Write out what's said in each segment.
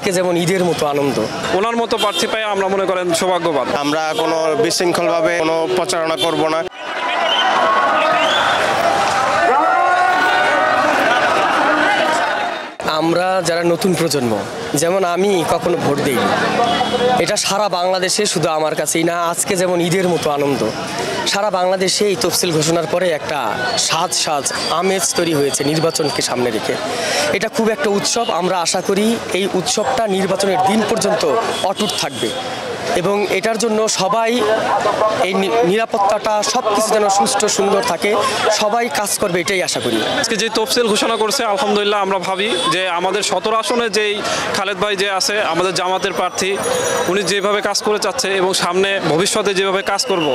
আজকে যেমন ঈদের মতো আনন্দ। ওনার মতো প্রার্থী পাই আমরা মনে করেন সৌভাগ্যবান। আমরা কোনো বিশৃঙ্খলভাবে কোনো প্রচারণা করব না। আমরা যারা নতুন প্রজন্ম, যেমন আমি কখনো ভোট দিই, এটা সারা বাংলাদেশে, শুধু আমার কাছেই না, আজকে যেমন ঈদের মতো আনন্দ সারা বাংলাদেশে এই তফসিল ঘোষণার পরে একটা সাজ আমেজ তৈরি হয়েছে নির্বাচনকে সামনে রেখে। এটা খুব একটা উৎসব। আমরা আশা করি এই উৎসবটা নির্বাচনের দিন পর্যন্ত অটুট থাকবে এবং এটার জন্য সবাই এই নিরাপত্তাটা সব কিছু যেন সুষ্ঠু সুন্দর থাকে, সবাই কাজ করবে, এটাই আশা করি। আজকে যে তফসিল ঘোষণা করছে আলহামদুলিল্লাহ, আমরা ভাবি যে আমাদের 17 আসনে যেই খালেদ ভাই যে আছে আমাদের জামাতের প্রার্থী, উনি যেভাবে কাজ করে যাচ্ছে এবং সামনে ভবিষ্যতে যেভাবে কাজ করব,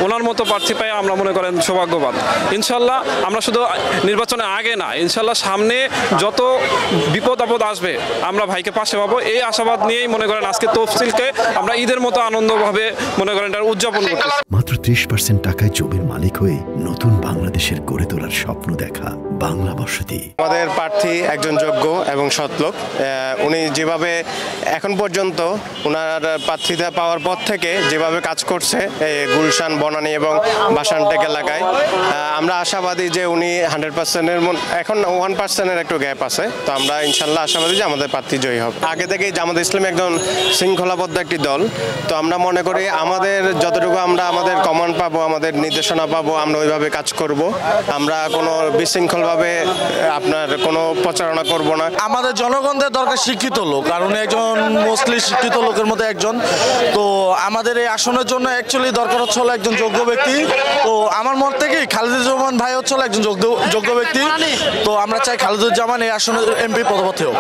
ওনার মতো প্রার্থী পাই আমরা মনে করেন সৌভাগ্যবান। ইনশাল্লাহ আমরা শুধু নির্বাচনের আগে না, ইনশাল্লাহ সামনে যত বিপদ আপদ আসবে আমরা ভাইকে পাশে পাবো, এই আশাবাদ নিয়েই মনে করেন আজকে তফসিলকে আমরা ঈদের মতো আনন্দভাবে মনে করেন এটা উদযাপন করতে। মাত্র 30% টাকায় জমির মালিক হয়ে নতুন বাংলাদেশের গড়ে তোলার স্বপ্ন দেখা বাংলা বসতি। আমাদের প্রার্থী একজন যোগ্য এবং সৎ লোক। উনি যেভাবে এখন পর্যন্ত ওনার প্রার্থিতা পাওয়ার পর থেকে যেভাবে কাজ করছে গুলশান, বনানী এবং বাসানটেক এলাকায়, আমরা আশাবাদী যে উনি 100%-এর এখন 1%-এর একটু গ্যাপ আছে। তো আমরা ইনশাল্লাহ আশাবাদী যে আমাদের প্রার্থী জয়ী হবে। আগে থেকেই জামাত ইসলামী একজন শৃঙ্খলাবদ্ধ একটি দল। তো আমরা মনে করি আমাদের যতটুকু আমরা আমাদের কমান্ড পাবো, আমাদের নির্দেশনা পাবো, আমরা ওইভাবে কাজ করব। আমরা কোনো বিশৃঙ্খলভাবে আপনার কোনো প্রচারণা করব না। আমাদের জনগণদের দরকার শিক্ষিত লোক, কারণ একজন মোস্টলি শিক্ষিত লোকের মধ্যে একজন। তো আমাদের এই আসনের জন্য অ্যাকচুয়ালি দরকার হচ্ছে হলো একজন যোগ্য ব্যক্তি। তো আমার মত থেকে খালিদুজ্জামান ভাই হচ্ছে একজন যোগ্য ব্যক্তি। তো আমরা চাই খালিদুজ্জামান এই আসনের এমপি পদপ্রার্থী হোক।